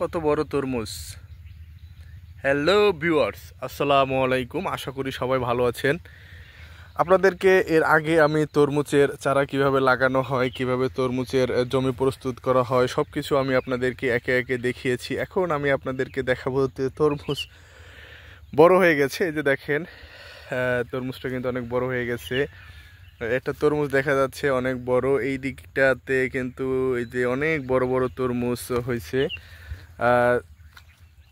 কত বড় তরমুজ। হ্যালো ভিউয়ার্স, আসসালামু আলাইকুম। আশা করি সবাই ভালো আছেন। আপনাদেরকে এর আগে আমি তরমুজের চারা কিভাবে লাগানো হয়, কিভাবে তরমুজের জমি প্রস্তুত করা হয়, সব কিছু আমি আপনাদেরকে একে একে দেখিয়েছি। এখন আমি আপনাদেরকে দেখাবো যে তরমুজ বড় হয়ে গেছে। এই যে দেখেন, তরমুজটা কিন্তু অনেক বড় হয়ে গেছে। একটা তরমুজ দেখা যাচ্ছে অনেক বড়, এই দিকটাতে কিন্তু এই যে অনেক বড় বড় তরমুজ হয়েছে।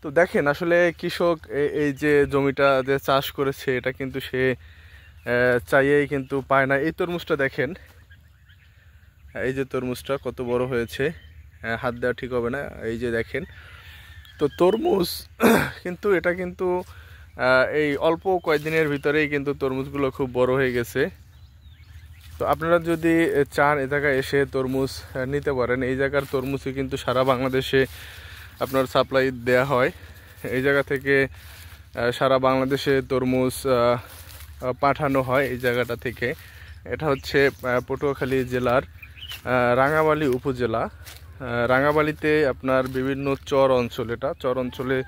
তো দেখেন, আসলে কৃষক এই যে জমিটা যে চাষ করেছে, এটা কিন্তু সে চাইয়েই কিন্তু পায় না। এই তরমুজটা দেখেন, এই যে তরমুজটা কত বড় হয়েছে, হাত দেওয়া ঠিক হবে না। এই যে দেখেন, তো তরমুজ কিন্তু এটা কিন্তু এই অল্প কয়েকদিনের ভিতরেই কিন্তু তরমুজগুলো খুব বড় হয়ে গেছে। তো আপনারা যদি চান এ জায়গায় এসে তরমুজ নিতে পারেন। এই জায়গার তরমুজে কিন্তু সারা বাংলাদেশে আপনার সাপ্লাই দেয়া হয়। এই জায়গা থেকে সারা বাংলাদেশে তরমুজ পাঠানো হয় এই জায়গাটা থেকে। এটা হচ্ছে পটুয়াখালী জেলার রাঙামালী উপজেলা। রাঙামালীতে আপনার বিভিন্ন চর অঞ্চল, এটা চর অঞ্চলে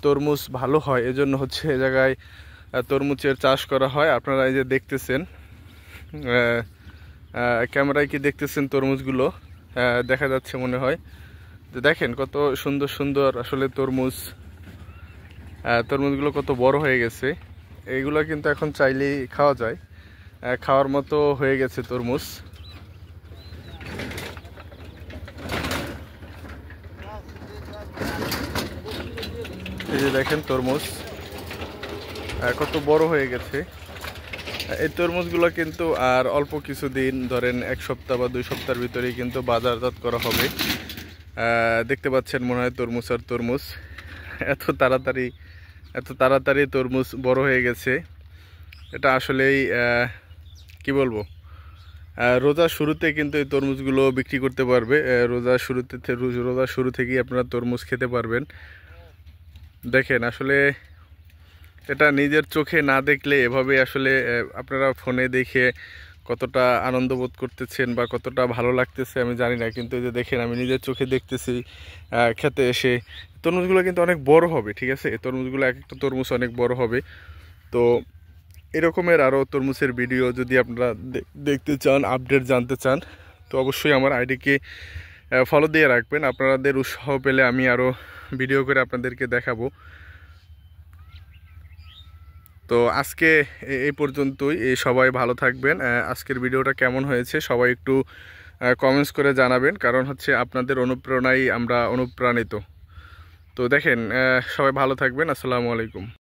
তরমুজ ভালো হয়, এজন্য হচ্ছে এ জায়গায় তরমুজের চাষ করা হয়। আপনারা এই যে দেখতেছেন, ক্যামেরায় কি দেখতেছেন তরমুজগুলো, দেখা যাচ্ছে মনে হয়। তো দেখেন কত সুন্দর সুন্দর আসলে তরমুজগুলো কত বড় হয়ে গেছে। এইগুলো কিন্তু এখন চাইলেই খাওয়া যায়, খাওয়ার মতো হয়ে গেছে তরমুজ। এই যে দেখেন তরমুজ কত বড় হয়ে গেছে। এই তরমুজগুলো কিন্তু আর অল্প কিছুদিন, ধরেন 1 সপ্তাহ বা 2 সপ্তাহের ভিতরেই কিন্তু বাজারজাত করা হবে। দেখতে পাচ্ছেন মনে হয় তরমুজ আর তরমুজ, এত তাড়াতাড়ি তরমুজ বড় হয়ে গেছে। এটা আসলেই কি বলবো, রোজার শুরুতে কিন্তু এই তরমুজগুলো বিক্রি করতে পারবে। রোজার শুরু থেকেই আপনারা তরমুজ খেতে পারবেন। দেখেন, আসলে এটা নিজের চোখে না দেখলে এভাবে আসলে আপনারা ফোনে দেখে কতটা আনন্দ বোধ করতেছেন বা কতটা ভালো লাগতেছে আমি জানি না, কিন্তু এই যে দেখেন আমি নিজের চোখে দেখতেছি খেতে এসে। তরমুজগুলো কিন্তু অনেক বড় হবে, ঠিক আছে, এই তরমুজগুলো এক একটা তরমুজ অনেক বড় হবে। তো এরকমের আরও তরমুজের ভিডিও যদি আপনারা দেখতে চান, আপডেট জানতে চান, তো অবশ্যই আমার আইডিকে ফলো দিয়ে রাখবেন। আপনাদের উৎসাহ পেলে আমি আরও ভিডিও করে আপনাদেরকে দেখাবো। তো আজকে এই পর্যন্তই। সবাই ভালো থাকবেন। আজকের ভিডিওটা কেমন হয়েছে সবাই একটু কমেন্টস করে জানাবেন, কারণ হচ্ছে আপনাদের অনুপ্রেরণায় আমরা অনুপ্রাণিত। তো দেখেন, সবাই ভালো থাকবেন। আসসালামু আলাইকুম।